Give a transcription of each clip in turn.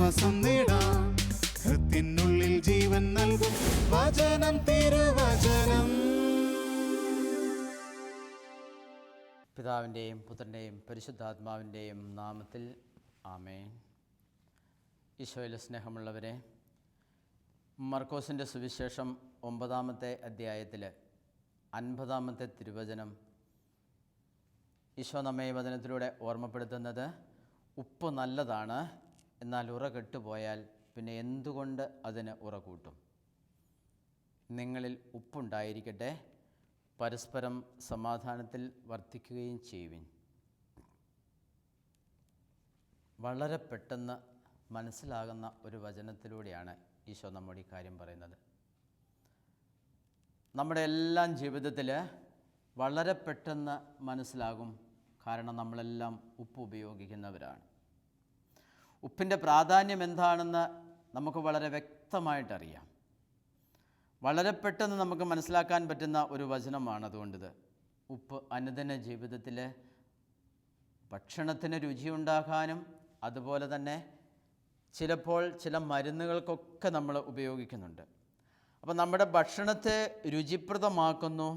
ആശ്വാസം നേടാം. ഹൃത്തിനുള്ളിൽ ജീവൻ നൽകും വചനം, തിരുവചനം. പിതാവിൻ്റെയും പുത്രൻ്റെയും പരിശുദ്ധാത്മാവിൻ്റെയും നാമത്തിൽ ആമേൻ. ഈശോയിൽ സ്നേഹമുള്ളവരെ, മർക്കോസിൻ്റെ സുവിശേഷം 9-ാമത്തെ അധ്യായത്തിൽ 50-ാമത്തെ തിരുവചനം ഈശോ നമ്മെ വചനത്തിലൂടെ ഓർമ്മപ്പെടുത്തുന്നത്, ഉപ്പ് നല്ലതാണ്, എന്നാൽ ഉറ കെട്ടുപോയാൽ പിന്നെ എന്തുകൊണ്ട് അതിന് ഉറ കൂട്ടും? നിങ്ങളിൽ ഉപ്പുണ്ടായിരിക്കട്ടെ, പരസ്പരം സമാധാനത്തിൽ വർത്തിക്കുകയും ചെയ്യുവിൻ. വളരെ പെട്ടെന്ന് മനസ്സിലാകുന്ന ഒരു വചനത്തിലൂടെയാണ് ഈശോ നമ്മോട് ഈ കാര്യം പറയുന്നത്. നമ്മുടെ എല്ലാം ജീവിതത്തിൽ വളരെ പെട്ടെന്ന് മനസ്സിലാകും, കാരണം നമ്മളെല്ലാം ഉപ്പ് ഉപയോഗിക്കുന്നവരാണ്. ഉപ്പിൻ്റെ പ്രാധാന്യം എന്താണെന്ന് നമുക്ക് വളരെ വ്യക്തമായിട്ടറിയാം. വളരെ പെട്ടെന്ന് നമുക്ക് മനസ്സിലാക്കാൻ പറ്റുന്ന ഒരു വചനമാണ്. അതുകൊണ്ടിത് ഉപ്പ് അനുദിന ജീവിതത്തിൽ ഭക്ഷണത്തിന് രുചിയുണ്ടാക്കാനും അതുപോലെ തന്നെ ചിലപ്പോൾ ചില മരുന്നുകൾക്കൊക്കെ നമ്മൾ ഉപയോഗിക്കുന്നുണ്ട്. അപ്പോൾ നമ്മുടെ ഭക്ഷണത്തെ രുചിപ്രദമാക്കുന്നു.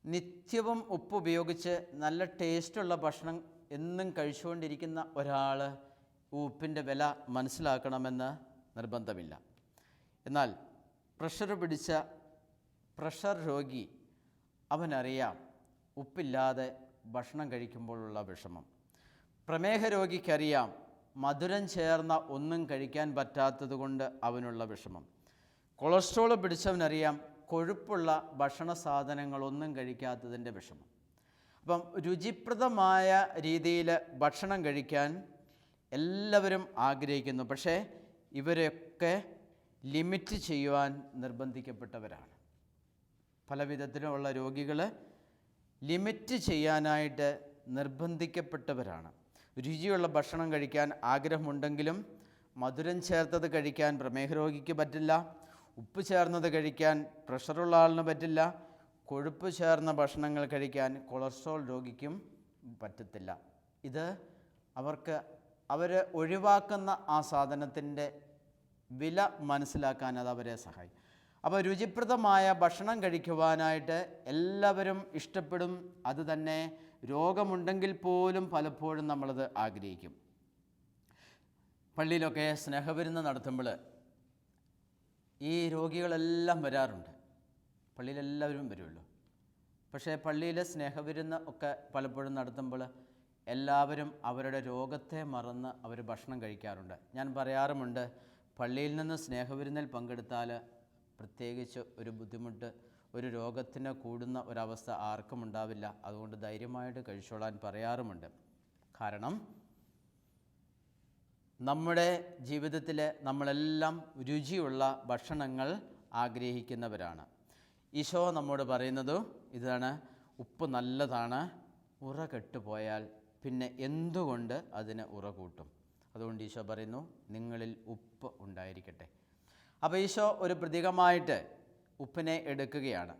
നിത്യവും ഉപ്പ് ഉപയോഗിച്ച് നല്ല ടേസ്റ്റുള്ള ഭക്ഷണം എന്നും കഴിച്ചുകൊണ്ടിരിക്കുന്ന ഒരാൾ ഉപ്പിൻ്റെ വില മനസ്സിലാക്കണമെന്ന് നിർബന്ധമില്ല. എന്നാൽ പ്രഷർ പിടിച്ച പ്രഷർ രോഗി അവനറിയാം ഉപ്പില്ലാതെ ഭക്ഷണം കഴിക്കുമ്പോഴുള്ള വിഷമം. പ്രമേഹ രോഗിക്കറിയാം മധുരം ചേർന്ന ഒന്നും കഴിക്കാൻ പറ്റാത്തത് കൊണ്ട് അവനുള്ള വിഷമം. കൊളസ്ട്രോൾ പിടിച്ചവനറിയാം കൊഴുപ്പുള്ള ഭക്ഷണ സാധനങ്ങളൊന്നും കഴിക്കാത്തതിൻ്റെ വിഷമം. അപ്പം രുചിപ്രദമായ രീതിയിൽ ഭക്ഷണം കഴിക്കാൻ എല്ലാവരും ആഗ്രഹിക്കുന്നു. പക്ഷേ ഇവരൊക്കെ ലിമിറ്റ് ചെയ്യുവാൻ നിർബന്ധിക്കപ്പെട്ടവരാണ്. പല വിധത്തിലുള്ള രോഗികൾ ലിമിറ്റ് ചെയ്യാനായിട്ട് നിർബന്ധിക്കപ്പെട്ടവരാണ്. രുചിയുള്ള ഭക്ഷണം കഴിക്കാൻ ആഗ്രഹമുണ്ടെങ്കിലും മധുരം ചേർത്തത് കഴിക്കാൻ പ്രമേഹ രോഗിക്ക് പറ്റില്ല, ഉപ്പ് ചേർന്നത് കഴിക്കാൻ പ്രഷറുള്ള ആളിന് പറ്റില്ല, കൊഴുപ്പ് ചേർന്ന ഭക്ഷണങ്ങൾ കഴിക്കാൻ കൊളസ്ട്രോൾ രോഗിക്കും പറ്റത്തില്ല. ഇത് അവർ ഒഴിവാക്കുന്ന ആ സാധനത്തിൻ്റെ വില മനസ്സിലാക്കാൻ അത് അവരെ സഹായിക്കും. അപ്പോൾ രുചിപ്രദമായ ഭക്ഷണം കഴിക്കുവാനായിട്ട് എല്ലാവരും ഇഷ്ടപ്പെടും. അത് തന്നെ രോഗമുണ്ടെങ്കിൽ പോലും പലപ്പോഴും നമ്മളത് ആഗ്രഹിക്കും. പള്ളിയിലൊക്കെ സ്നേഹവിരുന്ന് നടത്തുമ്പോൾ ഈ രോഗികളെല്ലാം വരാറുണ്ട്. പള്ളിയിലെല്ലാവരും വരുമല്ലോ. പക്ഷേ പള്ളിയിലെ സ്നേഹവിരുന്ന് ഒക്കെ പലപ്പോഴും നടത്തുമ്പോൾ എല്ലാവരും അവരുടെ രോഗത്തെ മറന്ന് അവർ ഭക്ഷണം കഴിക്കാറുണ്ട്. ഞാൻ പറയാറുമുണ്ട്, പള്ളിയിൽ നിന്ന് സ്നേഹവിരുന്നിൽ പങ്കെടുത്താൽ പ്രത്യേകിച്ച് ഒരു ബുദ്ധിമുട്ട്, ഒരു രോഗത്തിന് കൂടുന്ന ഒരവസ്ഥ ആർക്കും ഉണ്ടാവില്ല. അതുകൊണ്ട് ധൈര്യമായിട്ട് കഴിച്ചോളാൻ പറയാറുമുണ്ട്. കാരണം നമ്മുടെ ജീവിതത്തിൽ നമ്മളെല്ലാം രുചിയുള്ള ഭക്ഷണങ്ങൾ ആഗ്രഹിക്കുന്നവരാണ്. ഈശോ നമ്മോട് പറയുന്നത് ഇതാണ്, ഉപ്പ് നല്ലതാണ്, ഉറ കെട്ടുപോയാൽ പിന്നെ എന്തുകൊണ്ട് അതിന് ഉറ കൂട്ടും? അതുകൊണ്ട് ഈശോ പറയുന്നു, നിങ്ങളിൽ ഉപ്പ് ഉണ്ടായിരിക്കട്ടെ. അപ്പോൾ ഈശോ ഒരു പ്രതീകമായിട്ട് ഉപ്പിനെ എടുക്കുകയാണ്.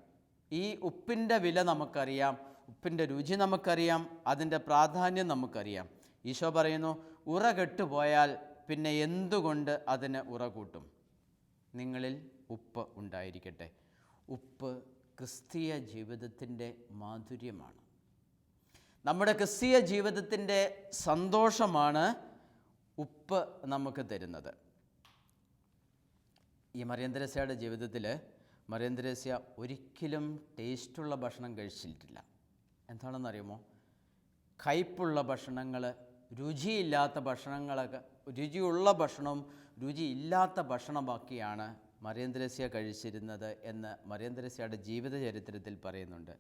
ഈ ഉപ്പിൻ്റെ വില നമുക്കറിയാം, ഉപ്പിൻ്റെ രുചി നമുക്കറിയാം, അതിൻ്റെ പ്രാധാന്യം നമുക്കറിയാം. ഈശോ പറയുന്നു, ഉറ കെട്ടുപോയാൽ പിന്നെ എന്തുകൊണ്ട് അതിന് ഉറ കൂട്ടും? നിങ്ങളിൽ ഉപ്പ് ഉണ്ടായിരിക്കട്ടെ. ഉപ്പ് ക്രിസ്തീയ ജീവിതത്തിൻ്റെ മാധുര്യമാണ്. നമ്മുടെ ക്രിസ്തീയ ജീവിതത്തിൻ്റെ സന്തോഷമാണ് ഉപ്പ് നമുക്ക് തരുന്നത്. ഈ മറിയം തെരേസയുടെ ജീവിതത്തിൽ മറിയം തെരേസ ഒരിക്കലും ടേസ്റ്റുള്ള ഭക്ഷണം കഴിച്ചിട്ടില്ല. എന്താണെന്നറിയുമോ? കയ്പുള്ള ഭക്ഷണങ്ങൾ, രുചിയില്ലാത്ത ഭക്ഷണങ്ങളൊക്കെ, രുചിയുള്ള ഭക്ഷണവും രുചിയില്ലാത്ത ഭക്ഷണമാക്കിയാണ് മറിയം തെരേസ കഴിച്ചിരുന്നത് എന്ന് മറിയം തെരേസയുടെ ജീവിത ചരിത്രത്തിൽ പറയുന്നുണ്ട്.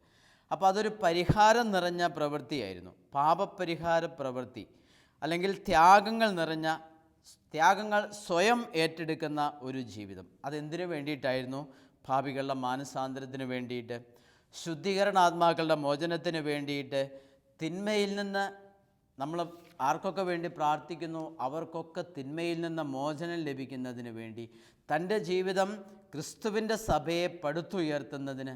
അപ്പോൾ അതൊരു പരിഹാരം നിറഞ്ഞ പ്രവൃത്തിയായിരുന്നു, പാപപരിഹാര പ്രവൃത്തി, അല്ലെങ്കിൽ ത്യാഗങ്ങൾ സ്വയം ഏറ്റെടുക്കുന്ന ഒരു ജീവിതം. അതെന്തിനു വേണ്ടിയിട്ടായിരുന്നു? പാപികളുടെ മാനസാന്തരത്തിന് വേണ്ടിയിട്ട്, ശുദ്ധീകരണാത്മാക്കളുടെ മോചനത്തിന് വേണ്ടിയിട്ട്, തിന്മയിൽ നിന്ന് നമ്മൾ ആർക്കൊക്കെ വേണ്ടി പ്രാർത്ഥിക്കുന്നു അവർക്കൊക്കെ തിന്മയിൽ നിന്ന് മോചനം ലഭിക്കുന്നതിന് വേണ്ടി, തൻ്റെ ജീവിതം ക്രിസ്തുവിൻ്റെ സഭയെ പടുത്തുയർത്തുന്നതിന്,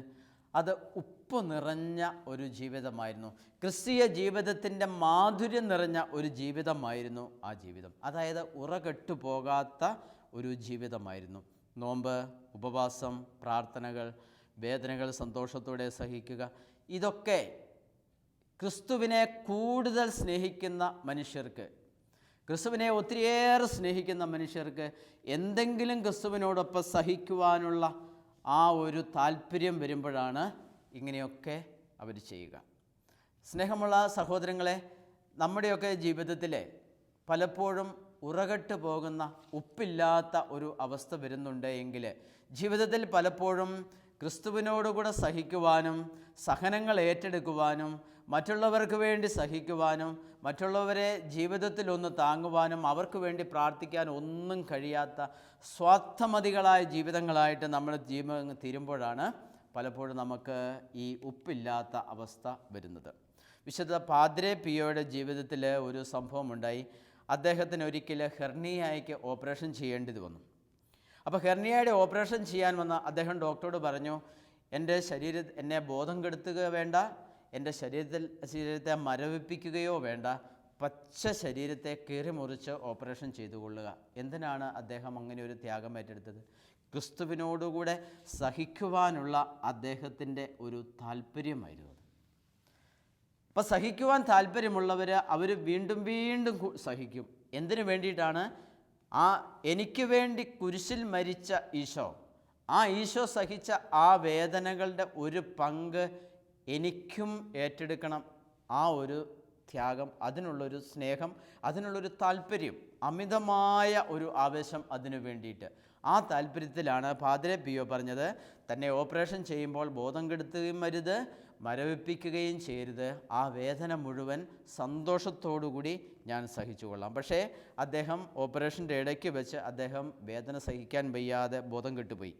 അത് ഉപ്പ് നിറഞ്ഞ ഒരു ജീവിതമായിരുന്നു. ക്രിസ്തീയ ജീവിതത്തിൻ്റെ മാധുര്യം നിറഞ്ഞ ഒരു ജീവിതമായിരുന്നു ആ ജീവിതം. അതായത് ഉറകെട്ടു പോകാത്ത ഒരു ജീവിതമായിരുന്നു. നോമ്പ്, ഉപവാസം, പ്രാർത്ഥനകൾ, വേദനകൾ സന്തോഷത്തോടെ സഹിക്കുക, ഇതൊക്കെ ക്രിസ്തുവിനെ കൂടുതൽ സ്നേഹിക്കുന്ന മനുഷ്യർക്ക്, ക്രിസ്തുവിനെ ഒത്തിരിയേറെ സ്നേഹിക്കുന്ന മനുഷ്യർക്ക് എന്തെങ്കിലും ക്രിസ്തുവിനോടൊപ്പം സഹിക്കുവാനുള്ള ആ ഒരു താല്പര്യം വരുമ്പോഴാണ് ഇങ്ങനെയൊക്കെ അവർ ചെയ്യുക. സ്നേഹമുള്ള സഹോദരങ്ങളെ, നമ്മുടെയൊക്കെ ജീവിതത്തിൽ പലപ്പോഴും ഉറകെട്ട് പോകുന്ന ഉപ്പില്ലാത്ത ഒരു അവസ്ഥ വരുന്നുണ്ട് എങ്കിൽ ജീവിതത്തിൽ പലപ്പോഴും ക്രിസ്തുവിനോടുകൂടെ സഹിക്കുവാനും സഹനങ്ങൾ ഏറ്റെടുക്കുവാനും മറ്റുള്ളവർക്ക് വേണ്ടി സഹിക്കുവാനും മറ്റുള്ളവരെ ജീവിതത്തിലൊന്ന് താങ്ങുവാനും അവർക്ക് വേണ്ടി പ്രാർത്ഥിക്കാൻ ഒന്നും കഴിയാത്ത സ്വാർത്ഥമതികളായ ജീവിതങ്ങളായിട്ട് നമ്മുടെ ജീവിതം തീരുമ്പോഴാണ് പലപ്പോഴും നമുക്ക് ഈ ഉപ്പില്ലാത്ത അവസ്ഥ വരുന്നത്. വിശുദ്ധ പാദ്രെ പിയോയുടെ ജീവിതത്തിൽ ഒരു സംഭവമുണ്ടായി. അദ്ദേഹത്തിന് ഒരിക്കൽ ഹെർണിയയ്ക്ക് ഓപ്പറേഷൻ ചെയ്യേണ്ടത് വന്നു. അപ്പോൾ ഹെർണിയയുടെ ഓപ്പറേഷൻ ചെയ്യാൻ വന്ന അദ്ദേഹം ഡോക്ടറോട് പറഞ്ഞു, എന്നെ ബോധം കെടുത്തുക വേണ്ട, എൻ്റെ ശരീരത്തെ മരവിപ്പിക്കുകയോ വേണ്ട, പച്ച ശരീരത്തെ കീറിമുറിച്ച് ഓപ്പറേഷൻ ചെയ്തു കൊള്ളുക. എന്തിനാണ് അദ്ദേഹം അങ്ങനെ ഒരു ത്യാഗം ഏറ്റെടുത്തത്? ക്രിസ്തുവിനോടുകൂടെ സഹിക്കുവാനുള്ള അദ്ദേഹത്തിൻ്റെ ഒരു താല്പര്യമായിരുന്നു അത്. അപ്പം സഹിക്കുവാൻ താല്പര്യമുള്ളവർ അവർ വീണ്ടും വീണ്ടും സഹിക്കും. എന്തിനു വേണ്ടിയിട്ടാണ്? എനിക്ക് വേണ്ടി കുരിശിൽ മരിച്ച ഈശോ, ആ ഈശോ സഹിച്ച ആ വേദനകളുടെ ഒരു പങ്ക് എനിക്കും ഏറ്റെടുക്കണം. ആ ഒരു ത്യാഗം, അതിനുള്ളൊരു സ്നേഹം, അതിനുള്ളൊരു താല്പര്യം, അമിതമായ ഒരു ആവേശം അതിനു വേണ്ടിയിട്ട്. ആ താല്പര്യത്തിലാണ് പാദ്രെ പിയോ പറഞ്ഞത്, തന്നെ ഓപ്പറേഷൻ ചെയ്യുമ്പോൾ ബോധം കെടുത്തുകയും അരുത്, മരവിപ്പിക്കുകയും ചെയ്യരുത്, ആ വേദന മുഴുവൻ സന്തോഷത്തോടുകൂടി ഞാൻ സഹിച്ചു കൊള്ളാം. പക്ഷേ അദ്ദേഹം ഓപ്പറേഷൻ്റെ ഇടയ്ക്ക് വെച്ച് അദ്ദേഹം വേദന സഹിക്കാൻ വയ്യാതെ ബോധം കെട്ടുപോയി.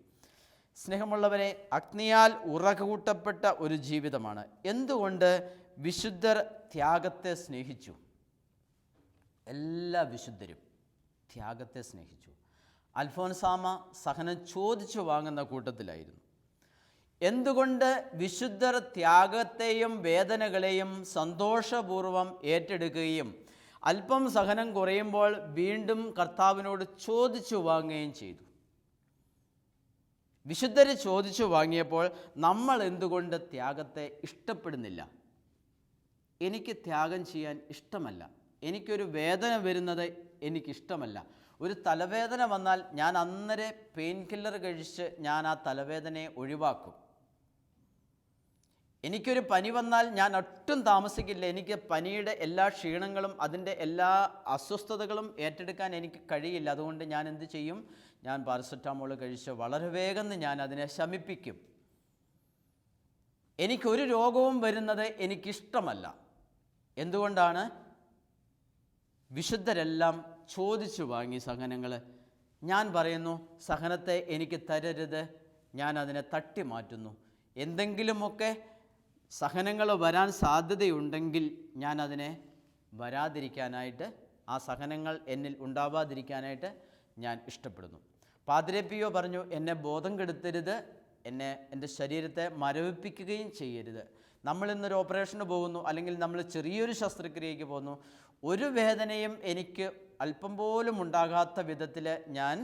സ്നേഹമുള്ളവരെ, അഗ്നിയാൽ ഉറകൂട്ടപ്പെട്ട ഒരു ജീവിതമാണ്. എന്തുകൊണ്ട്? വിശുദ്ധർ ത്യാഗത്തെ സ്നേഹിച്ചു. എല്ലാ വിശുദ്ധരും ത്യാഗത്തെ സ്നേഹിച്ചു. അൽഫോൻസാമ സഹനം ചോദിച്ചു വാങ്ങുന്ന കൂട്ടത്തിലായിരുന്നു. എന്തുകൊണ്ട് വിശുദ്ധർ ത്യാഗത്തെയും വേദനകളെയും സന്തോഷപൂർവ്വം ഏറ്റെടുക്കുകയും അല്പം സഹനം കുറയുമ്പോൾ വീണ്ടും കർത്താവിനോട് ചോദിച്ചു വാങ്ങുകയും ചെയ്തു? വിശുദ്ധർ ചോദിച്ചു വാങ്ങിയപ്പോൾ നമ്മൾ എന്തുകൊണ്ട് ത്യാഗത്തെ ഇഷ്ടപ്പെടുന്നില്ല? എനിക്ക് ത്യാഗം ചെയ്യാൻ ഇഷ്ടമല്ല, എനിക്കൊരു വേദന വരുന്നത് എനിക്കിഷ്ടമല്ല. ഒരു തലവേദന വന്നാൽ ഞാൻ അന്നേരം പെയിൻ കില്ലർ കഴിച്ച് ഞാൻ ആ തലവേദനയെ ഒഴിവാക്കും. എനിക്കൊരു പനി വന്നാൽ ഞാൻ ഒട്ടും താമസിക്കില്ല. എനിക്ക് പനിയുടെ എല്ലാ ക്ഷീണങ്ങളും അതിൻ്റെ എല്ലാ അസ്വസ്ഥതകളും ഏറ്റെടുക്കാൻ എനിക്ക് കഴിയില്ല. അതുകൊണ്ട് ഞാൻ എന്ത് ചെയ്യും? ഞാൻ പാരസെറ്റാമോൾ കഴിച്ച് വളരെ വേഗം ഞാൻ അതിനെ ശമിപ്പിക്കും. എനിക്കൊരു രോഗവും വരുന്നത് എനിക്കിഷ്ടമല്ല. എന്തുകൊണ്ടാണ്? വിശുദ്ധരെല്ലാം ചോദിച്ചു വാങ്ങി സഹനങ്ങൾ. ഞാൻ പറയുന്നു, സഹനത്തെ എനിക്ക് തരരുത്, ഞാൻ അതിനെ തട്ടി മാറ്റുന്നു. എന്തെങ്കിലുമൊക്കെ സഹനങ്ങൾ വരാൻ സാധ്യതയുണ്ടെങ്കിൽ ഞാൻ അതിനെ വരാതിരിക്കാനായിട്ട്, ആ സഹനങ്ങൾ എന്നിൽ ഉണ്ടാവാതിരിക്കാനായിട്ട് ഞാൻ ഇഷ്ടപ്പെടുന്നു. പാദ്രെ പിയോ പറഞ്ഞു, എന്നെ ബോധം കെടുത്തരുത്, എൻ്റെ ശരീരത്തെ മരവിപ്പിക്കുകയും ചെയ്യരുത്. നമ്മളിന്നൊരു ഓപ്പറേഷന് പോകുന്നു, അല്ലെങ്കിൽ നമ്മൾ ചെറിയൊരു ശസ്ത്രക്രിയയ്ക്ക് പോകുന്നു, ഒരു വേദനയും എനിക്ക് അല്പം പോലും ഉണ്ടാകാത്ത വിധത്തിൽ ഞാൻ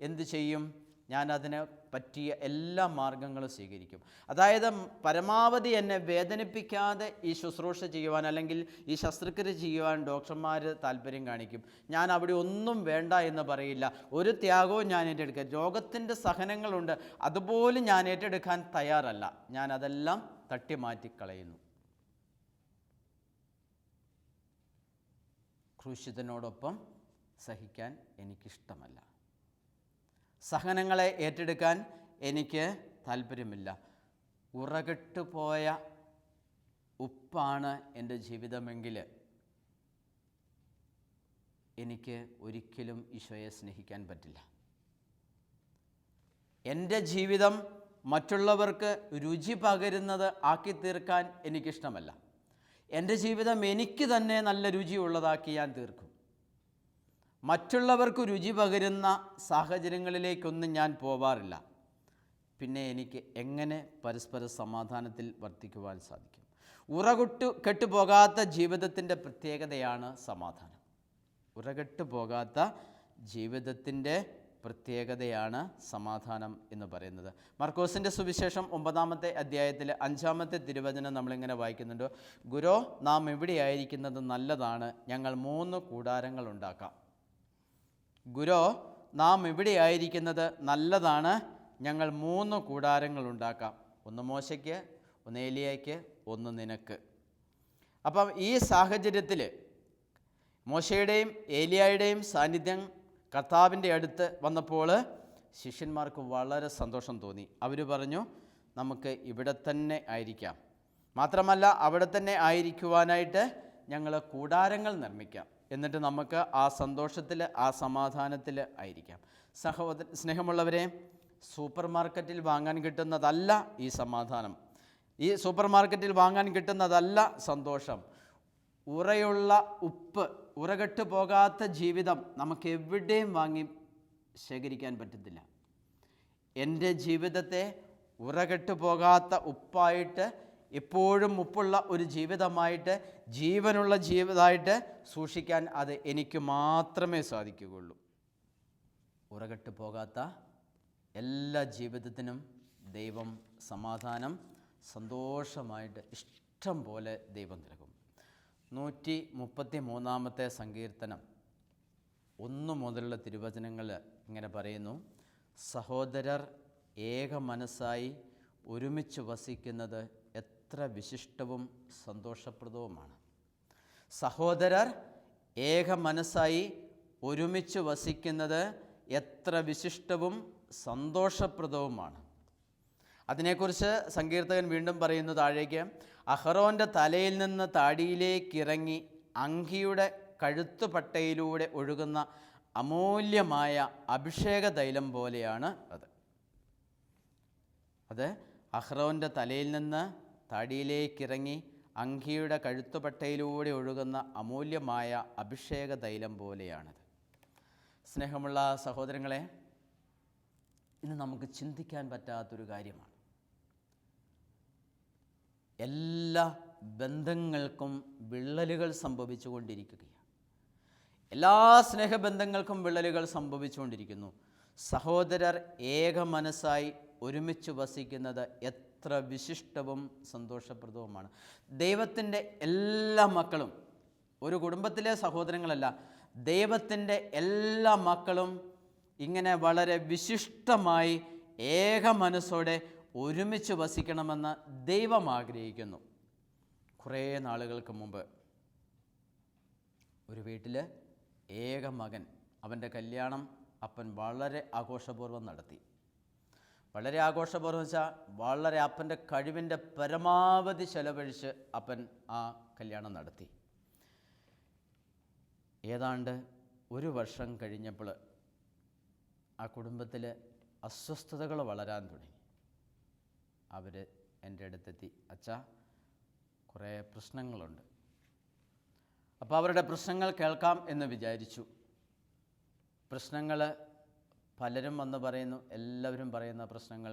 എന്ത് ചെയ്യും? ഞാൻ അതിന് പറ്റിയ എല്ലാ മാർഗങ്ങളും സ്വീകരിക്കും. അതായത് പരമാവധി എന്നെ വേദനിപ്പിക്കാതെ ഈ ശുശ്രൂഷ ചെയ്യുവാൻ, അല്ലെങ്കിൽ ഈ ശസ്ത്രക്രിയ ചെയ്യുവാൻ ഡോക്ടർമാർ താല്പര്യം കാണിക്കും. ഞാൻ അവിടെ ഒന്നും വേണ്ട എന്ന് പറയില്ല. ഒരു ത്യാഗവും ഞാൻ ഏറ്റെടുക്കുക. രോഗത്തിൻ്റെ സഹനങ്ങളുണ്ട്, അതുപോലും ഞാൻ ഏറ്റെടുക്കാൻ തയ്യാറല്ല. ഞാൻ അതെല്ലാം തട്ടിമാറ്റിക്കളയുന്നു. ക്രൂശിതനോടൊപ്പം സഹിക്കാൻ എനിക്കിഷ്ടമല്ല. സഹനങ്ങളെ ഏറ്റെടുക്കാൻ എനിക്ക് താല്പര്യമില്ല. ഉറകെട്ടുപോയ ഉപ്പാണ് എൻ്റെ ജീവിതമെങ്കിൽ എനിക്ക് ഒരിക്കലും ഈശോയെ സ്നേഹിക്കാൻ പറ്റില്ല. എൻ്റെ ജീവിതം മറ്റുള്ളവർക്ക് രുചി പകരുന്നത് ആക്കി തീർക്കാൻ എനിക്കിഷ്ടമല്ല. എൻ്റെ ജീവിതം എനിക്ക് തന്നെ നല്ല രുചിയുള്ളതാക്കി ഞാൻ തീർക്കും. മറ്റുള്ളവർക്ക് രുചി പകരുന്ന സാഹചര്യങ്ങളിലേക്കൊന്നും ഞാൻ പോവാറില്ല. പിന്നെ എനിക്ക് എങ്ങനെ പരസ്പര സമാധാനത്തിൽ വർത്തിക്കുവാൻ സാധിക്കും? കെട്ടുപോകാത്ത ജീവിതത്തിൻ്റെ പ്രത്യേകതയാണ് സമാധാനം. ഉറകെട്ടു പോകാത്ത ജീവിതത്തിൻ്റെ പ്രത്യേകതയാണ് സമാധാനം എന്ന് പറയുന്നത്. മർക്കോസിൻ്റെ സുവിശേഷം 9-ാമത്തെ അധ്യായത്തിൽ 5-ാമത്തെ തിരുവചനം നമ്മളിങ്ങനെ വായിക്കുന്നുണ്ട്. ഗുരോ, നാം എവിടെയായിരിക്കുന്നത് നല്ലതാണ്, ഞങ്ങൾ 3 കൂടാരങ്ങൾ ഉണ്ടാക്കാം. ഗുരോ, നാം എവിടെയായിരിക്കുന്നത് നല്ലതാണ്, ഞങ്ങൾ 3 കൂടാരങ്ങൾ ഉണ്ടാക്കാം. ഒന്ന് മോശയ്ക്ക്, ഒന്ന് ഏലിയായ്ക്ക്, ഒന്ന് നിനക്ക്. അപ്പം ഈ സാഹചര്യത്തിൽ മോശയുടെയും ഏലിയായുടെയും സാന്നിധ്യം കർത്താവിൻ്റെ അടുത്ത് വന്നപ്പോൾ ശിഷ്യന്മാർക്ക് വളരെ സന്തോഷം തോന്നി. അവർ പറഞ്ഞു, നമുക്ക് ഇവിടെ തന്നെ ആയിരിക്കാം. മാത്രമല്ല, അവിടെ തന്നെ ആയിരിക്കുവാനായിട്ട് ഞങ്ങൾ കൂടാരങ്ങൾ നിർമ്മിക്കാം. എന്നിട്ട് നമുക്ക് ആ സന്തോഷത്തിൽ, ആ സമാധാനത്തിൽ ആയിരിക്കാം. സ്നേഹമുള്ളവരെ, സൂപ്പർ മാർക്കറ്റിൽ വാങ്ങാൻ കിട്ടുന്നതല്ല ഈ സമാധാനം. ഈ സൂപ്പർ മാർക്കറ്റിൽ വാങ്ങാൻ കിട്ടുന്നതല്ല സന്തോഷം. ഉറയുള്ള ഉപ്പ്, ഉറകെട്ടു പോകാത്ത ജീവിതം നമുക്ക് എവിടെയും വാങ്ങി ശേഖരിക്കാൻ പറ്റത്തില്ല. എൻ്റെ ജീവിതത്തെ ഉറകെട്ടു പോകാത്ത ഉപ്പായിട്ട്, എപ്പോഴും ഉപ്പുള്ള ഒരു ജീവിതമായിട്ട്, ജീവനുള്ള ജീവിതമായിട്ട് സൂക്ഷിക്കാൻ അത് എനിക്ക് മാത്രമേ സാധിക്കുകയുള്ളൂ. ഉറകെട്ടു പോകാത്ത എല്ലാ ജീവിതത്തിനും ദൈവം സമാധാനം, സന്തോഷമായിട്ട് ഇഷ്ടം പോലെ ദൈവം നൽകും. 133-ാമത്തെ സങ്കീർത്തനം 1 മുതലുള്ള തിരുവചനങ്ങൾ ഇങ്ങനെ പറയുന്നു. സഹോദരർ ഏക മനസ്സായി ഒരുമിച്ച് വസിക്കുന്നത് എത്ര വിശിഷ്ടവും സന്തോഷപ്രദവുമാണ്. സഹോദരർ ഏക മനസ്സായി ഒരുമിച്ച് വസിക്കുന്നത് എത്ര വിശിഷ്ടവും സന്തോഷപ്രദവുമാണ്. അതിനെക്കുറിച്ച് സങ്കീർത്തകൻ വീണ്ടും പറയുന്നു താഴേക്ക്. അഹറോൻ്റെ തലയിൽ നിന്ന് താടിയിലേക്കിറങ്ങി അങ്കിയുടെ കഴുത്തുപട്ടയിലൂടെ ഒഴുകുന്ന അമൂല്യമായ അഭിഷേക തൈലം പോലെയാണ് അത് അഹ്റോൻ്റെ തലയിൽ നിന്ന് താടിയിലേക്കിറങ്ങി അങ്കിയുടെ കഴുത്തുപട്ടയിലൂടെ ഒഴുകുന്ന അമൂല്യമായ അഭിഷേക തൈലം പോലെയാണത്. സ്നേഹമുള്ള സഹോദരങ്ങളെ, ഇന്ന് നമുക്ക് ചിന്തിക്കാൻ പറ്റാത്തൊരു കാര്യമാണ്. എല്ലാ ബന്ധങ്ങൾക്കും വിള്ളലുകൾ സംഭവിച്ചുകൊണ്ടിരിക്കുകയാണ്. എല്ലാ സ്നേഹബന്ധങ്ങൾക്കും വിള്ളലുകൾ സംഭവിച്ചുകൊണ്ടിരിക്കുന്നു. സഹോദരർ ഏക മനസ്സായി ഒരുമിച്ച് വസിക്കുന്നത് എത്ര വിശിഷ്ടവും സന്തോഷപ്രദവുമാണ്. ദൈവത്തിൻ്റെ എല്ലാ മക്കളും, ഒരു കുടുംബത്തിലെ സഹോദരങ്ങളല്ല, ദൈവത്തിൻ്റെ എല്ലാ മക്കളും ഇങ്ങനെ വളരെ വിശിഷ്ടമായി ഏക മനസ്സോടെ ഒരുമിച്ച് വസിക്കണമെന്ന് ദൈവം ആഗ്രഹിക്കുന്നു. കുറേ നാളുകൾക്ക് മുമ്പ് ഒരു വീട്ടിൽ ഏക മകൻ, അവൻ്റെ കല്യാണം അപ്പൻ വളരെ ആഘോഷപൂർവ്വം നടത്തി. വളരെ ആഘോഷപൂർവ്വം വെച്ചാൽ വളരെ അപ്പൻ്റെ കഴിവിൻ്റെ പരമാവധി ചെലവഴിച്ച് അപ്പൻ ആ കല്യാണം നടത്തി. ഏതാണ്ട് 1 വർഷം കഴിഞ്ഞപ്പോൾ ആ കുടുംബത്തിൽ അസ്വസ്ഥതകൾ വളരാൻ തുടങ്ങി. അവർ എൻ്റെ അടുത്തെത്തി, അച്ഛാ, കുറേ പ്രശ്നങ്ങളുണ്ട്. അപ്പോൾ അവരുടെ പ്രശ്നങ്ങൾ കേൾക്കാം എന്ന് വിചാരിച്ചു. പ്രശ്നങ്ങൾ പലരും വന്ന് പറയുന്നു, എല്ലാവരും പറയുന്ന പ്രശ്നങ്ങൾ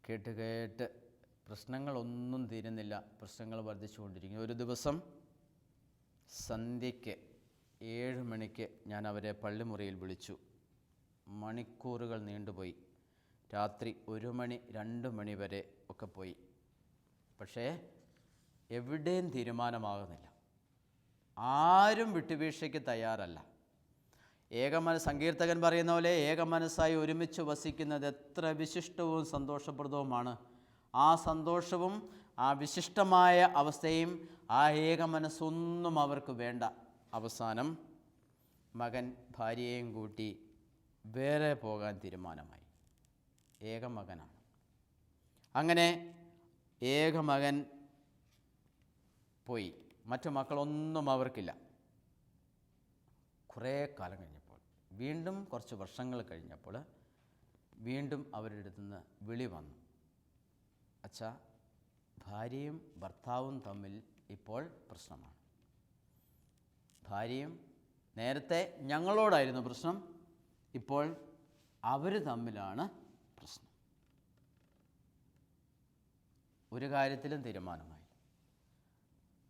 കേട്ട് പ്രശ്നങ്ങളൊന്നും തീരുന്നില്ല, പ്രശ്നങ്ങൾ വർദ്ധിച്ചുകൊണ്ടിരിക്കുന്നു. ഒരു ദിവസം സന്ധ്യയ്ക്ക് 7 മണിക്ക് ഞാൻ അവരെ പള്ളിമുറിയിൽ വിളിച്ചു. മണിക്കൂറുകൾ നീണ്ടുപോയി. രാത്രി 1 മണി 2 മണി വരെ ഒക്കെ പോയി. പക്ഷേ എവിടെയും തീരുമാനമാകുന്നില്ല. ആരും വിട്ടുവീഴ്ചയ്ക്ക് തയ്യാറല്ല. സങ്കീർത്തകൻ പറയുന്ന പോലെ ഏക മനസ്സായി ഒരുമിച്ച് വസിക്കുന്നത് എത്ര വിശിഷ്ടവും സന്തോഷപ്രദവുമാണ്. ആ സന്തോഷവും ആ വിശിഷ്ടമായ അവസ്ഥയും ആ ഏക മനസ്സൊന്നും അവർക്ക് വേണ്ട. അവസാനം മകൻ ഭാര്യയെയും കൂട്ടി വേറെ പോകാൻ തീരുമാനമായി. ഏക മകനാണ്. അങ്ങനെ ഏക മകൻ പോയി. മറ്റു മക്കളൊന്നും അവർക്കില്ല. കുറേ കാലം കഴിഞ്ഞപ്പോൾ, വീണ്ടും കുറച്ച് വർഷങ്ങൾ കഴിഞ്ഞപ്പോൾ വീണ്ടും അവരുടെ അടുത്ത് നിന്ന് വിളി വന്നു. അച്ഛാ, ഭാര്യയും ഭർത്താവും തമ്മിൽ ഇപ്പോൾ പ്രശ്നമാണ്. ഭാര്യയും നേരത്തെ ഞങ്ങളോടായിരുന്നു പ്രശ്നം, ഇപ്പോൾ അവർ തമ്മിലാണ് പ്രശ്നം. ഒരു കാര്യത്തിലും തീരുമാനമായി.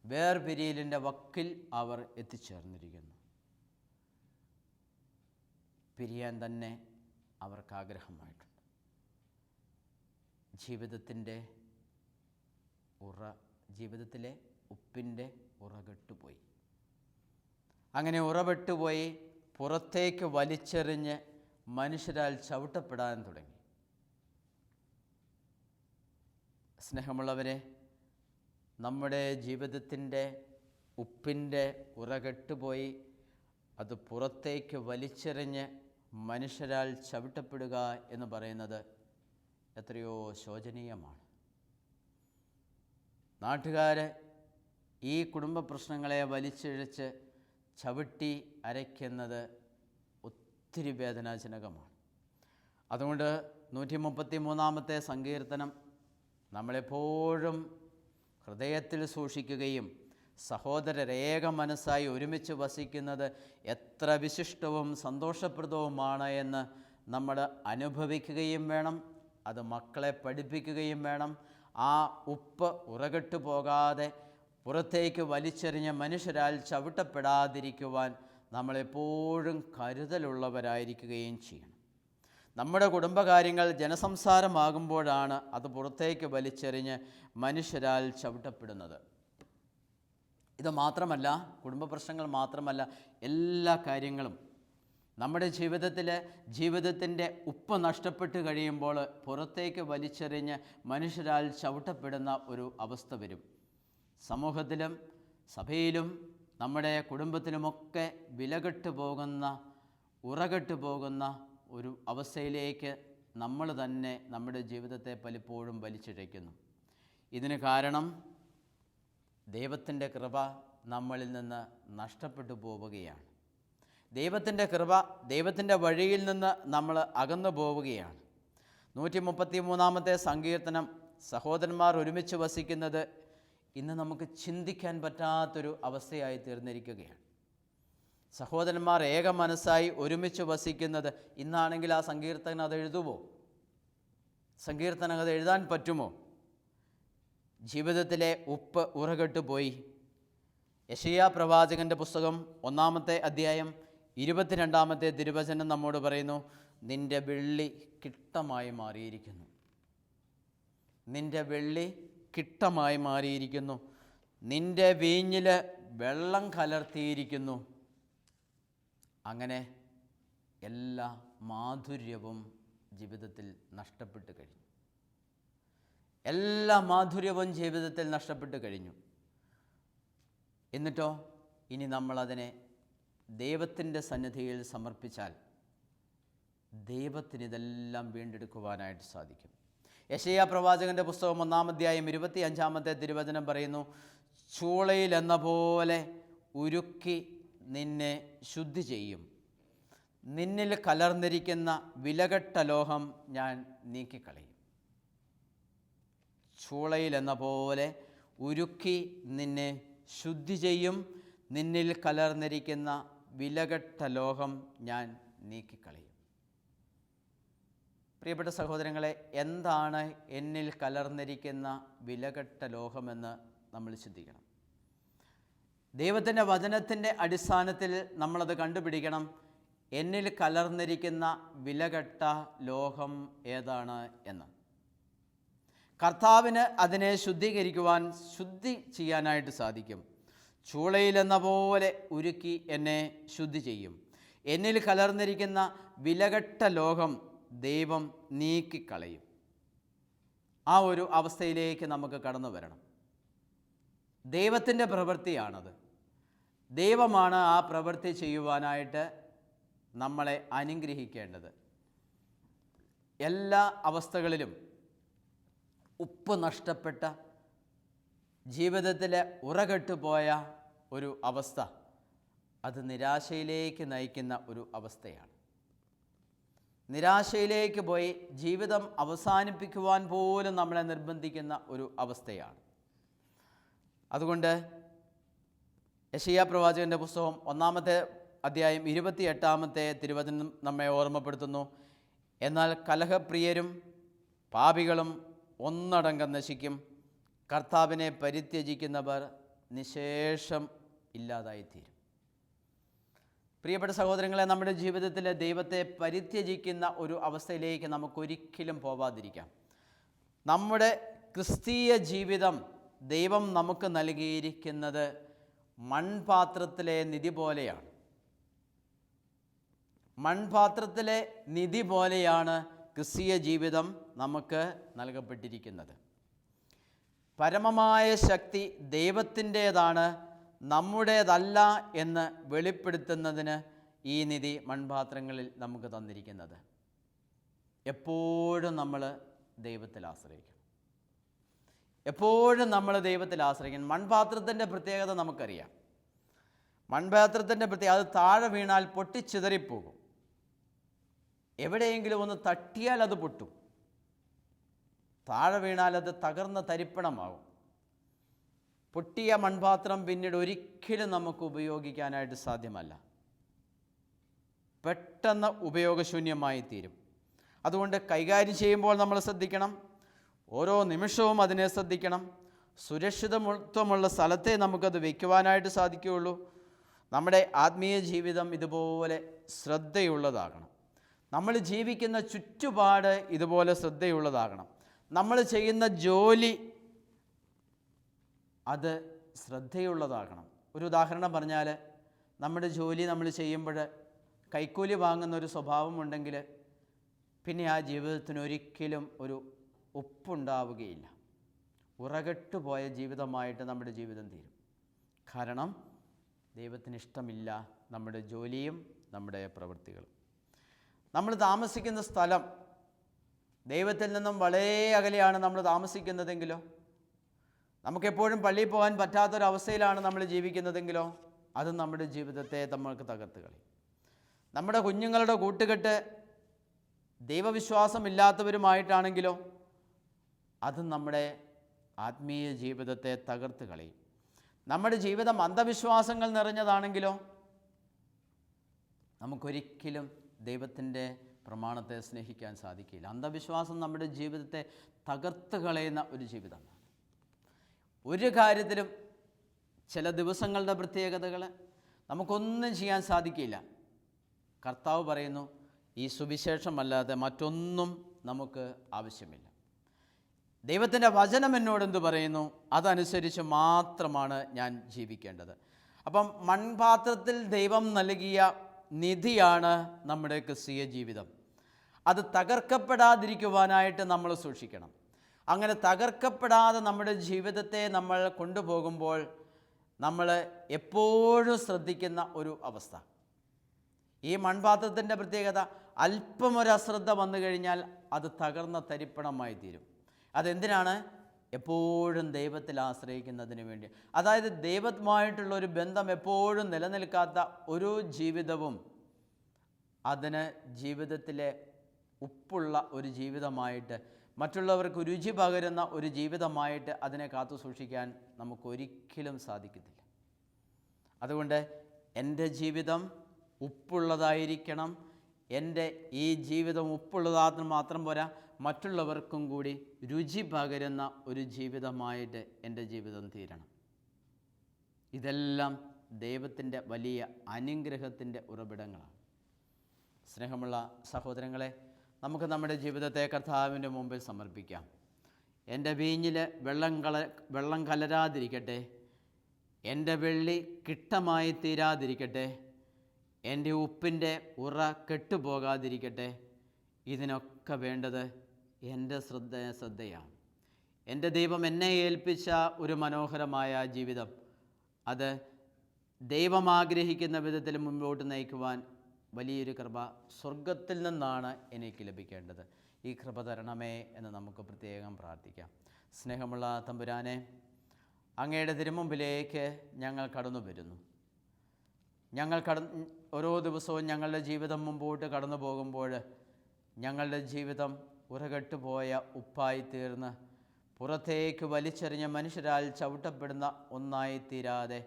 വേർപിരിയലിൻ്റെ വക്കിൽ അവർ എത്തിച്ചേർന്നിരിക്കുന്നു. പിരിയാൻ തന്നെ അവർക്ക് ആഗ്രഹമായിട്ടുണ്ട്. ജീവിതത്തിലെ ഉപ്പിൻ്റെ ഉറകെട്ടുപോയി. അങ്ങനെ ഉറവിട്ടുപോയി പുറത്തേക്ക് വലിച്ചെറിഞ്ഞ് മനുഷ്യരാൽ ചവിട്ടപ്പെടാൻ തുടങ്ങി. സ്നേഹമുള്ളവരെ, നമ്മുടെ ജീവിതത്തിൻ്റെ ഉപ്പിൻ്റെ ഉറകെട്ടുപോയി അത് പുറത്തേക്ക് വലിച്ചെറിഞ്ഞ് മനുഷ്യരാൽ ചവിട്ടപ്പെടുക എന്ന് പറയുന്നത് എത്രയോ ശോചനീയമാണ്. നാട്ടുകാർ ഈ കുടുംബ പ്രശ്നങ്ങളെ വലിച്ചിഴച്ച് ചവിട്ടി അരയ്ക്കുന്നത് ഒത്തിരി വേദനാജനകമാണ്. അതുകൊണ്ട് 133 സങ്കീർത്തനം നമ്മളെപ്പോഴും ഹൃദയത്തിൽ സൂക്ഷിക്കുകയും സഹോദരരേക മനസ്സായി ഒരുമിച്ച് വസിക്കുന്നത് എത്ര വിശിഷ്ടവും സന്തോഷപ്രദവുമാണ് എന്ന് നമ്മൾ അനുഭവിക്കുകയും വേണം. അത് മക്കളെ പഠിപ്പിക്കുകയും വേണം. ആ ഉപ്പ് ഉറകെട്ടു പോകാതെ പുറത്തേക്ക് വലിച്ചെറിഞ്ഞ മനുഷ്യരാൽ ചവിട്ടപ്പെടാതിരിക്കുവാൻ നമ്മളെപ്പോഴും കരുതലുള്ളവരായിരിക്കുകയും ചെയ്യണം. നമ്മുടെ കുടുംബകാര്യങ്ങൾ ജനസംസാരമാകുമ്പോഴാണ് അത് പുറത്തേക്ക് വലിച്ചെറിഞ്ഞ് മനുഷ്യരാൽ ചവിട്ടപ്പെടുന്നത്. ഇത് മാത്രമല്ല, കുടുംബ പ്രശ്നങ്ങൾ മാത്രമല്ല, എല്ലാ കാര്യങ്ങളും നമ്മുടെ ജീവിതത്തിൻ്റെ ഉപ്പ് നഷ്ടപ്പെട്ട് കഴിയുമ്പോൾ പുറത്തേക്ക് വലിച്ചെറിഞ്ഞ് മനുഷ്യരാൽ ചവിട്ടപ്പെടുന്ന ഒരു അവസ്ഥ വരും. സമൂഹത്തിലും സഭയിലും നമ്മുടെ കുടുംബത്തിലുമൊക്കെ ഉറകെട്ടു പോകുന്ന ഒരു അവസ്ഥയിലേക്ക് നമ്മൾ തന്നെ നമ്മുടെ ജീവിതത്തെ പലപ്പോഴും വലിച്ചിഴയ്ക്കുന്നു. ഇതിന് കാരണം ദൈവത്തിൻ്റെ കൃപ നമ്മളിൽ നിന്ന് നഷ്ടപ്പെട്ടു പോവുകയാണ്. ദൈവത്തിൻ്റെ കൃപ, ദൈവത്തിൻ്റെ വഴിയിൽ നിന്ന് നമ്മൾ അകന്നു പോവുകയാണ്. 133 സങ്കീർത്തനം സഹോദരന്മാർ ഒരുമിച്ച് വസിക്കുന്നത് ഇന്ന് നമുക്ക് ചിന്തിക്കാൻ പറ്റാത്തൊരു അവസ്ഥയായി തീർന്നിരിക്കുകയാണ്. സഹോദരന്മാർ ഏക മനസ്സായി ഒരുമിച്ച് വസിക്കുന്നത് ഇന്നാണെങ്കിൽ ആ സങ്കീർത്തനം അത് എഴുതുമോ? സങ്കീർത്തനം അത് എഴുതാൻ പറ്റുമോ? ജീവിതത്തിലെ ഉപ്പ് ഉറകെട്ടു പോയി. യെശയ്യാ പ്രവാചകൻ്റെ പുസ്തകം 1 അധ്യായം 22 തിരുവചനം നമ്മോട് പറയുന്നു, നിൻ്റെ വെള്ളി കിട്ടമായി മാറിയിരിക്കുന്നു. നിൻ്റെ വെള്ളി കിട്ടമായി മാറിയിരിക്കുന്നു. നിൻ്റെ വീഞ്ഞിൽ വെള്ളം കലർത്തിയിരിക്കുന്നു. അങ്ങനെ എല്ലാ മാധുര്യവും ജീവിതത്തിൽ നഷ്ടപ്പെട്ട് കഴിഞ്ഞു. എല്ലാ മാധുര്യവും ജീവിതത്തിൽ നഷ്ടപ്പെട്ട് കഴിഞ്ഞു. എന്നിട്ടോ ഇനി നമ്മളതിനെ ദൈവത്തിൻ്റെ സന്നിധിയിൽ സമർപ്പിച്ചാൽ ദൈവത്തിന് ഇതെല്ലാം വീണ്ടെടുക്കുവാനായിട്ട് സാധിക്കും. യെശയ്യാ പ്രവാചകൻ്റെ പുസ്തകം 1 അധ്യായം 25 തിരുവചനം പറയുന്നു, ചൂളയിൽ എന്ന പോലെ ഉരുക്കി നിന്നെ ശുദ്ധി ചെയ്യും. നിന്നിൽ കലർന്നിരിക്കുന്ന വിലകെട്ട ലോഹം ഞാൻ നീക്കിക്കളയും. ചൂളയിൽ എന്ന പോലെ ഉരുക്കി നിന്നെ ശുദ്ധി ചെയ്യും. നിന്നിൽ കലർന്നിരിക്കുന്ന വിലകെട്ട ലോഹം ഞാൻ നീക്കിക്കളയും. പ്രിയപ്പെട്ട സഹോദരങ്ങളെ, എന്താണ് എന്നിൽ കലർന്നിരിക്കുന്ന വിലകെട്ട ലോഹമെന്ന് നമ്മൾ ചിന്തിക്കണം. ദൈവത്തിൻ്റെ വചനത്തിൻ്റെ അടിസ്ഥാനത്തിൽ നമ്മളത് കണ്ടുപിടിക്കണം. എന്നിൽ കലർന്നിരിക്കുന്ന വിലകെട്ട ലോഹം ഏതാണ് എന്ന്. കർത്താവിന് അതിനെ ശുദ്ധി ചെയ്യാനായിട്ട് സാധിക്കും. ചൂളയിലെന്ന പോലെ ഉരുക്കി എന്നെ ശുദ്ധി ചെയ്യും. എന്നിൽ കലർന്നിരിക്കുന്ന വിലകെട്ട ലോഹം ദൈവം നീക്കിക്കളയും. ആ ഒരു അവസ്ഥയിലേക്ക് നമുക്ക് കടന്നു വരണം. ദൈവത്തിൻ്റെ പ്രവൃത്തിയാണത്. ദൈവമാണ് ആ പ്രവൃത്തി ചെയ്യുവാനായിട്ട് നമ്മളെ അനുഗ്രഹിക്കേണ്ടത്. എല്ലാ അവസ്ഥകളിലും ഉപ്പ് നഷ്ടപ്പെട്ട ജീവിതത്തിൽ ഉറകെട്ടുപോയ ഒരു അവസ്ഥ, അത് നിരാശയിലേക്ക് നയിക്കുന്ന ഒരു അവസ്ഥയാണ്. നിരാശയിലേക്ക് പോയി ജീവിതം അവസാനിപ്പിക്കുവാൻ പോലും നമ്മളെ നിർബന്ധിക്കുന്ന ഒരു അവസ്ഥയാണ്. അതുകൊണ്ട് യെശയ്യാ പ്രവാചകൻ്റെ പുസ്തകം 1 അധ്യായം 28 തിരുവചനം നമ്മെ ഓർമ്മപ്പെടുത്തുന്നു, എന്നാൽ കലഹപ്രിയരും പാപികളും ഒന്നടങ്കം നശിക്കും. കർത്താവിനെ പരിത്യജിക്കുന്നവർ നിശേഷം ഇല്ലാതായിത്തീരും. പ്രിയപ്പെട്ട സഹോദരങ്ങളെ, നമ്മുടെ ജീവിതത്തിൽ ദൈവത്തെ പരിത്യജിക്കുന്ന ഒരു അവസ്ഥയിലേക്ക് നമുക്കൊരിക്കലും പോവാതിരിക്കാം. നമ്മുടെ ക്രിസ്തീയ ജീവിതം ദൈവം നമുക്ക് നൽകിയിരിക്കുന്നത് മൺപാത്രത്തിലെ നിധി പോലെയാണ്. മൺപാത്രത്തിലെ നിധി പോലെയാണ് ക്രിസ്തീയ ജീവിതം നമുക്ക് നൽകപ്പെട്ടിരിക്കുന്നത്. പരമമായ ശക്തി ദൈവത്തിൻ്റേതാണ്, നമ്മുടേതല്ല എന്ന് വെളിപ്പെടുത്തുന്നതിന് ഈ നിധി മൺപാത്രങ്ങളിൽ നമുക്ക് തന്നിരിക്കുന്നത്. എപ്പോഴും നമ്മൾ ദൈവത്തിൽ ആശ്രയിക്കണം. എപ്പോഴും നമ്മൾ ദൈവത്തിൽ ആശ്രയിക്കണം. മൺപാത്രത്തിൻ്റെ പ്രത്യേകത നമുക്കറിയാം. മൺപാത്രത്തിൻ്റെ പ്രത്യേകത, അത് താഴെ വീണാൽ പൊട്ടിച്ചിതറിപ്പോകും. എവിടെയെങ്കിലും ഒന്ന് തട്ടിയാൽ അത് പൊട്ടും. താഴെ വീണാൽ അത് തകർന്ന തരിപ്പണമാകും. പൊട്ടിയ മൺപാത്രം പിന്നീട് ഒരിക്കലും നമുക്ക് ഉപയോഗിക്കാനായിട്ട് സാധ്യമല്ല. പെട്ടെന്ന് ഉപയോഗശൂന്യമായി തീരും. അതുകൊണ്ട് കൈകാര്യം ചെയ്യുമ്പോൾ നമ്മൾ ശ്രദ്ധിക്കണം. ഓരോ നിമിഷവും അതിനെ ശ്രദ്ധിക്കണം. സുരക്ഷിതത്വമുള്ള സ്ഥലത്തെ നമുക്കത് വയ്ക്കുവാനായിട്ട് സാധിക്കുകയുള്ളൂ. നമ്മുടെ ആത്മീയ ജീവിതം ഇതുപോലെ ശ്രദ്ധയുള്ളതാകണം. നമ്മൾ ജീവിക്കുന്ന ചുറ്റുപാട് ഇതുപോലെ ശ്രദ്ധയുള്ളതാകണം. നമ്മൾ ചെയ്യുന്ന ജോലി അത് ശ്രദ്ധയുള്ളതാകണം. ഒരു ഉദാഹരണം പറഞ്ഞാൽ, നമ്മുടെ ജോലി നമ്മൾ ചെയ്യുമ്പോൾ കൈക്കൂലി വാങ്ങുന്നൊരു സ്വഭാവമുണ്ടെങ്കിൽ പിന്നെ ആ ജീവിതത്തിന് ഒരിക്കലും ഒരു ഉപ്പുണ്ടാവുകയില്ല. ഉറകെട്ടുപോയ ജീവിതമായിട്ട് നമ്മുടെ ജീവിതം തീരും. കാരണം ദൈവത്തിന് ഇഷ്ടമില്ല നമ്മുടെ ജോലിയും നമ്മുടെ പ്രവൃത്തികളും. നമ്മൾ താമസിക്കുന്ന സ്ഥലം ദൈവത്തിൽ നിന്നും വളരെ അകലെയാണ് നമ്മൾ താമസിക്കുന്നതെങ്കിലോ, നമുക്കെപ്പോഴും പള്ളിയിൽ പോകാൻ പറ്റാത്തൊരവസ്ഥയിലാണ് നമ്മൾ ജീവിക്കുന്നതെങ്കിലോ, അത് നമ്മുടെ ജീവിതത്തെ നമ്മൾക്ക് തകർത്ത് കളയും. നമ്മുടെ കുഞ്ഞുങ്ങളുടെ കൂട്ടുകെട്ട് ദൈവവിശ്വാസമില്ലാത്തവരുമായിട്ടാണെങ്കിലോ, അതും നമ്മുടെ ആത്മീയ ജീവിതത്തെ തകർത്ത് കളയും. നമ്മുടെ ജീവിതം അന്ധവിശ്വാസങ്ങൾ നിറഞ്ഞതാണെങ്കിലോ, നമുക്കൊരിക്കലും ദൈവത്തിൻ്റെ പ്രമാണത്തെ സ്നേഹിക്കാൻ സാധിക്കില്ല. അന്ധവിശ്വാസം നമ്മുടെ ജീവിതത്തെ തകർത്ത് കളയുന്ന ഒരു ജീവിതമാണ്. ഒരു കാര്യത്തിലും ചില ദിവസങ്ങളുടെ പ്രത്യേകതകൾ നമുക്കൊന്നും ചെയ്യാൻ സാധിക്കില്ല. കർത്താവ് പറയുന്നു, ഈ സുവിശേഷമല്ലാതെ മറ്റൊന്നും നമുക്ക് ആവശ്യമില്ല. ദൈവത്തിൻ്റെ വചനം എന്നോടെന്ത് പറയുന്നു, അതനുസരിച്ച് മാത്രമാണ് ഞാൻ ജീവിക്കേണ്ടത്. അപ്പം മൺപാത്രത്തിൽ ദൈവം നൽകിയ നിധിയാണ് നമ്മുടെ ക്രിസ്തീയ ജീവിതം. അത് തകർക്കപ്പെടാതിരിക്കുവാനായിട്ട് നമ്മൾ സൂക്ഷിക്കണം. അങ്ങനെ തകർക്കപ്പെടാതെ നമ്മുടെ ജീവിതത്തെ നമ്മൾ കൊണ്ടുപോകുമ്പോൾ നമ്മൾ എപ്പോഴും ശ്രദ്ധിക്കുന്ന ഒരു അവസ്ഥ. ഈ മൺപാത്രത്തിൻ്റെ പ്രത്യേകത, അല്പമൊരു അശ്രദ്ധ വന്നു കഴിഞ്ഞാൽ അത് തകർന്ന തരിപ്പണമായി തീരും. അതെന്തിനാണ്? എപ്പോഴും ദൈവത്തിൽ ആശ്രയിക്കുന്നതിന് വേണ്ടി. അതായത് ദൈവവുമായിട്ടുള്ളൊരു ബന്ധം എപ്പോഴും നിലനിൽക്കാത്ത ഒരു ജീവിതവും അതിന് ജീവിതത്തിലെ ഉപ്പുള്ള ഒരു ജീവിതമായിട്ട്, മറ്റുള്ളവർക്ക് രുചി പകരുന്ന ഒരു ജീവിതമായിട്ട് അതിനെ കാത്തു സൂക്ഷിക്കാൻ നമുക്കൊരിക്കലും സാധിക്കത്തില്ല. അതുകൊണ്ട് എൻ്റെ ജീവിതം ഉപ്പുള്ളതായിരിക്കണം. എൻ്റെ ഈ ജീവിതം ഉപ്പുള്ളതാണെന്ന് മാത്രം പോരാ, മറ്റുള്ളവർക്കും കൂടി രുചി പകരുന്ന ഒരു ജീവിതമായിട്ട് എൻ്റെ ജീവിതം തീരണം. ഇതെല്ലാം ദൈവത്തിൻ്റെ വലിയ അനുഗ്രഹത്തിൻ്റെ ഉറവിടങ്ങളാണ്. സ്നേഹമുള്ള സഹോദരങ്ങളെ, നമുക്ക് നമ്മുടെ ജീവിതത്തെ കർത്താവിൻ്റെ മുമ്പിൽ സമർപ്പിക്കാം. എൻ്റെ വീഞ്ഞിൽ വെള്ളം കലരാതിരിക്കട്ടെ, എൻ്റെ വെള്ളി കിട്ടമായി തീരാതിരിക്കട്ടെ, എൻ്റെ ഉപ്പിൻ്റെ ഉറ കെട്ടുപോകാതിരിക്കട്ടെ. ഇതിനൊക്കെ വേണ്ടത് എൻ്റെ ശ്രദ്ധയാണ്. എൻ്റെ ദൈവം എന്നെ ഏൽപ്പിച്ച ഒരു മനോഹരമായ ജീവിതം, അത് ദൈവം ആഗ്രഹിക്കുന്ന വിധത്തിൽ മുമ്പോട്ട് നയിക്കുവാൻ വലിയൊരു കൃപ സ്വർഗത്തിൽ നിന്നാണ് എനിക്ക് ലഭിക്കേണ്ടത്. ഈ കൃപ തരണമേ എന്ന് നമുക്ക് പ്രത്യേകം പ്രാർത്ഥിക്കാം. സ്നേഹമുള്ള തമ്പുരാനെ, അങ്ങയുടെ തിരുമുമ്പിലേക്ക് ഞങ്ങൾ കടന്നു വരുന്നു. ഓരോ ദിവസവും ഞങ്ങളുടെ ജീവിതം മുമ്പോട്ട് കടന്നു പോകുമ്പോൾ ഞങ്ങളുടെ ജീവിതം ഉറകെട്ടുപോയ ഉപ്പായി തീർന്ന് പുറത്തേക്ക് വലിച്ചെറിഞ്ഞ മനുഷ്യരാൽ ചവിട്ടപ്പെടുന്ന ഒന്നായിത്തീരാതെ,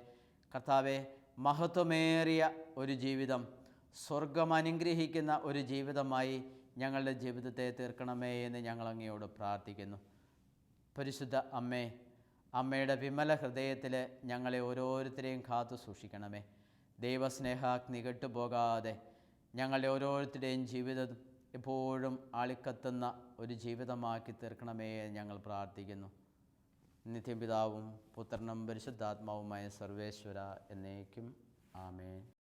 കർത്താവെ, മഹത്വമേറിയ ഒരു ജീവിതം, സ്വർഗം അനുഗ്രഹിക്കുന്ന ഒരു ജീവിതമായി ഞങ്ങളുടെ ജീവിതത്തെ തീർക്കണമേ എന്ന് ഞങ്ങൾ അങ്ങയോട് പ്രാർത്ഥിക്കുന്നു. പരിശുദ്ധ അമ്മേ, അമ്മയുടെ വിമല ഹൃദയത്തിൽ ഞങ്ങളെ ഓരോരുത്തരെയും കാത്തു സൂക്ഷിക്കണമേ. ദൈവസ്നേഹാഗ്നി കെട്ടുപോകാതെ ഞങ്ങളുടെ ഓരോരുത്തരുടെയും ജീവിതം എപ്പോഴും ആളിക്കത്തുന്ന ഒരു ജീവിതമാക്കി തീർക്കണമേ എന്ന് ഞങ്ങൾ പ്രാർത്ഥിക്കുന്നു. നിത്യപിതാവും പുത്രനും പരിശുദ്ധാത്മാവുമായ സർവേശ്വര എന്നേക്കും ആമേൻ.